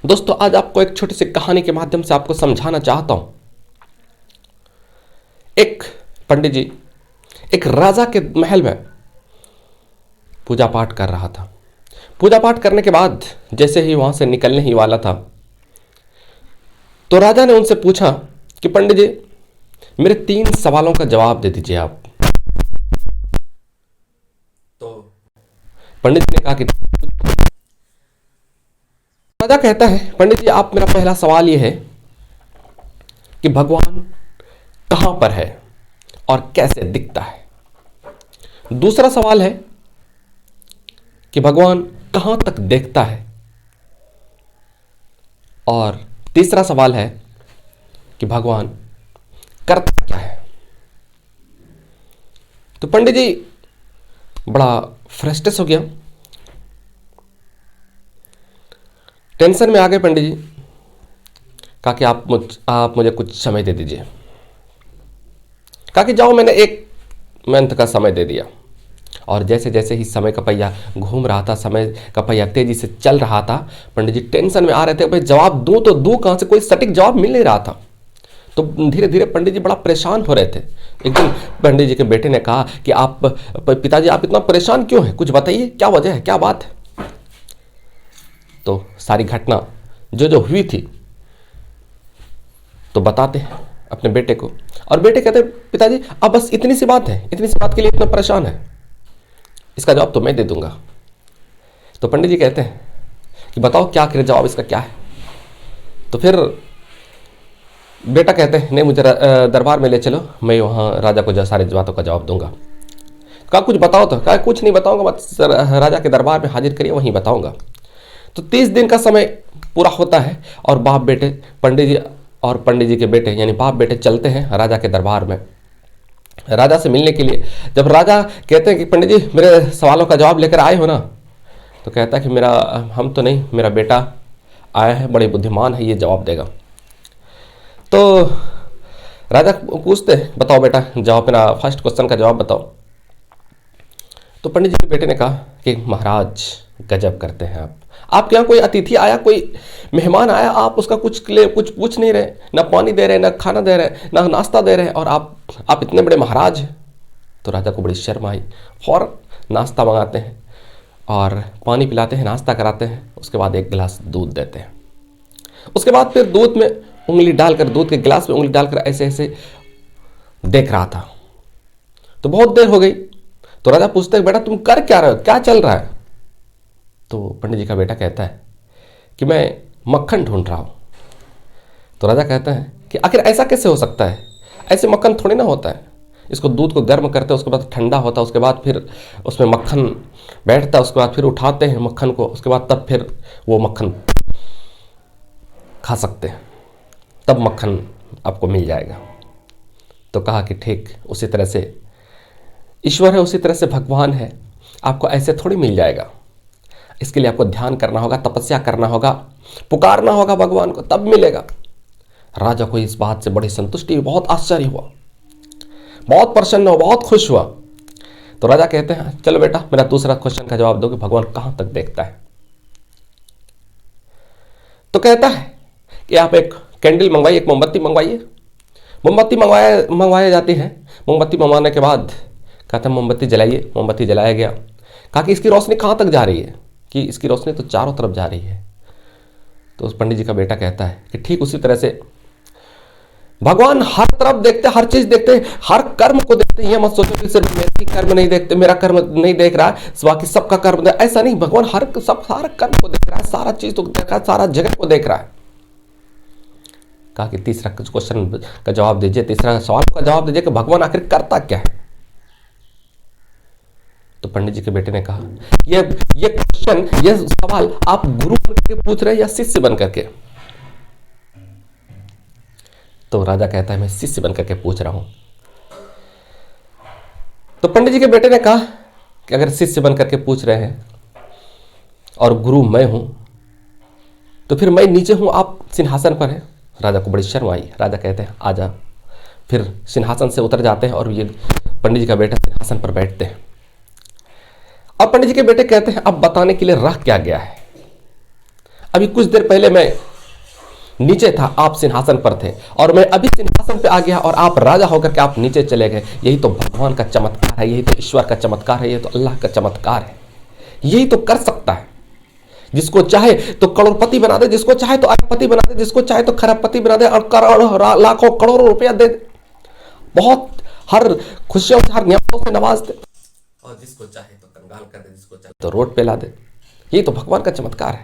दोस्तों, आज आपको एक छोटी सी कहानी के माध्यम से आपको समझाना चाहता हूं। एक पंडित जी एक राजा के महल में पूजा पाठ कर रहा था। पूजा पाठ करने के बाद जैसे ही वहां से निकलने ही वाला था, तो राजा ने उनसे पूछा कि पंडित जी, मेरे 3 सवालों का जवाब दे दीजिए आप। तो पंडित जी ने कहा कि राजा कहता है, पंडित जी आप, मेरा पहला सवाल यह है कि भगवान कहां पर है और कैसे दिखता है। दूसरा सवाल है कि भगवान कहां तक देखता है। और तीसरा सवाल है कि भगवान करता क्या है। तो पंडित जी बड़ा फ्रस्ट्रेट हो गया, टेंशन में आ गए। पंडित जी कहा कि आप मुझे कुछ समय दे दीजिए। कहा कि जाओ, मैंने 1 मंथ का समय दे दिया। और जैसे जैसे ही समय का पहिया घूम रहा था, समय का पहिया तेजी से चल रहा था, पंडित जी टेंशन में आ रहे थे, भाई जवाब दूं तो दूं कहां से, कोई सटीक जवाब मिल नहीं रहा था। तो धीरे धीरे पंडित जी बड़ा परेशान हो रहे थे। एक दिन पंडित जी के बेटे ने कहा कि आप, पिताजी आप इतना परेशान क्यों हैं, कुछ बताइए, क्या वजह है, क्या बात है। तो सारी घटना जो जो हुई थी तो बताते हैं अपने बेटे को। और बेटे कहते हैं, पिताजी अब बस इतनी सी बात है, इतनी सी बात के लिए इतना परेशान है, इसका जवाब तो मैं दे दूंगा। तो पंडित जी कहते हैं कि बताओ क्या आखिर जवाब इसका क्या है। तो फिर बेटा कहते हैं, नहीं मुझे दरबार में ले चलो, मैं वहाँ राजा को सारी बातों का जवाब दूंगा। कहा कुछ बताओ। तो कहा कुछ नहीं बताऊंगा, बस राजा के दरबार में हाजिर करिए, वहीं बताऊंगा। तो 30 दिन का समय पूरा होता है और बाप बेटे, पंडित जी और पंडित जी के बेटे यानी बाप बेटे चलते हैं राजा के दरबार में राजा से मिलने के लिए। जब राजा कहते हैं कि पंडित जी मेरे सवालों का जवाब लेकर आए हो ना, तो कहता है कि हम तो नहीं, मेरा बेटा आया है, बड़े बुद्धिमान है, ये जवाब देगा। तो राजा पूछते हैं, बताओ बेटा जवाब, मेरा फर्स्ट क्वेश्चन का जवाब बताओ। तो पंडित जी के बेटे ने कहा कि महाराज गजब करते हैं आपके यहाँ कोई अतिथि आया, कोई मेहमान आया, आप उसका कुछ पूछ नहीं रहे, ना पानी दे रहे, ना खाना दे रहे, ना नाश्ता दे रहे, और आप इतने बड़े महाराज हैं। तो राजा को बड़ी शर्म आई। फौरन नाश्ता मंगाते हैं और पानी पिलाते हैं, नाश्ता कराते हैं, उसके बाद 1 गिलास दूध देते हैं। उसके बाद फिर दूध में उंगली डालकर, दूध के गिलास में उंगली डालकर ऐसे ऐसे देख रहा था। तो बहुत देर हो गई। तो राजा पूछते हैं, बेटा तुम कर क्या रहे हो, क्या चल रहा है। तो पंडित जी का बेटा कहता है कि मैं मक्खन ढूंढ रहा हूँ। तो राजा कहता है कि आखिर ऐसा कैसे हो सकता है, ऐसे मक्खन थोड़ी ना होता है। इसको दूध को गर्म करते हैं, उसके बाद ठंडा होता है, उसके बाद फिर उसमें मक्खन बैठता है, उसके बाद फिर उठाते हैं मक्खन को, उसके बाद तब फिर वो मक्खन खा सकते हैं, तब मक्खन आपको मिल जाएगा। तो कहा कि ठीक उसी तरह से ईश्वर है, उसी तरह से भगवान है, आपको ऐसे थोड़ी मिल जाएगा। इसके लिए आपको ध्यान करना होगा, तपस्या करना होगा, पुकारना होगा भगवान को, तब मिलेगा। राजा को इस बात से बड़ी संतुष्टि हुई, बहुत आश्चर्य हुआ, बहुत प्रसन्न हुआ, बहुत खुश हुआ। तो राजा कहते हैं, चलो बेटा मेरा दूसरा क्वेश्चन का जवाब दो कि भगवान कहां तक देखता है। तो कहता है कि आप एक कैंडल मंगवाइए, एक मोमबत्ती मंगवाइए। मोमबत्ती मंगवाई जाती है। मोमबत्ती मंगवाने के बाद कहता है मोमबत्ती जलाइए। मोमबत्ती जलाया गया। कहा कि इसकी रोशनी कहाँ तक जा रही है, कि इसकी रोशनी तो चारों तरफ जा रही है। तो उस पंडित जी का बेटा कहता है कि ठीक उसी तरह से भगवान हर तरफ देखते, हर चीज देखते, हर कर्म को देखते। ये मत सोचो कि सिर्फ मेरा ही कर्म नहीं देखते, मेरा कर्म नहीं देख रहा है, बाकी सबका कर्म ऐसा नहीं। भगवान सारा कर्म को देख रहा है, सारा चीज को देख रहा है, सारा जगत को देख रहा है। कहा कि तीसरा क्वेश्चन का जवाब दीजिए, तीसरा सवाल का जवाब दीजिए कि भगवान आखिर करता क्या है। तो पंडित जी के बेटे ने कहा, ये क्वेश्चन, ये सवाल आप गुरु बनकर पूछ रहे हैं या शिष्य बनकर के। तो राजा कहता है, मैं शिष्य बनकर के पूछ रहा हूं। तो पंडित जी के बेटे ने कहा कि अगर शिष्य बनकर के पूछ रहे हैं और गुरु मैं हूं, तो फिर मैं नीचे हूं, आप सिंहासन पर हैं। राजा को बड़ी शर्म आई। राजा कहते हैं, आजा। फिर सिंहासन से उतर जाते हैं और ये पंडित जी का बेटा सिंहासन पर बैठते हैं। अब पंडित जी के बेटे कहते हैं, अब बताने के लिए रह क्या गया है, अभी कुछ देर पहले मैं नीचे था, आप सिंहासन पर थे, और मैं अभी सिंहासन पे आ गया और आप राजा होकर के आप नीचे चले गए। यही तो भगवान का चमत्कार है, यही तो ईश्वर का चमत्कार है, यही तो अल्लाह का चमत्कार है। यही तो कर सकता है। जिसको चाहे तो करोड़पति बना दे, जिसको चाहे तो अरबपति बना दे, जिसको चाहे तो खरबपति बना दे, और करोड़ों लाखों करोड़ों रुपया दे दे, बहुत हर खुशियों से हर नियामतों से नवाज दे, और जिसको चाहे तो कंगाल कर दे, जिसको चाहे तो रोड पे ला दे। यही तो भगवान का चमत्कार है।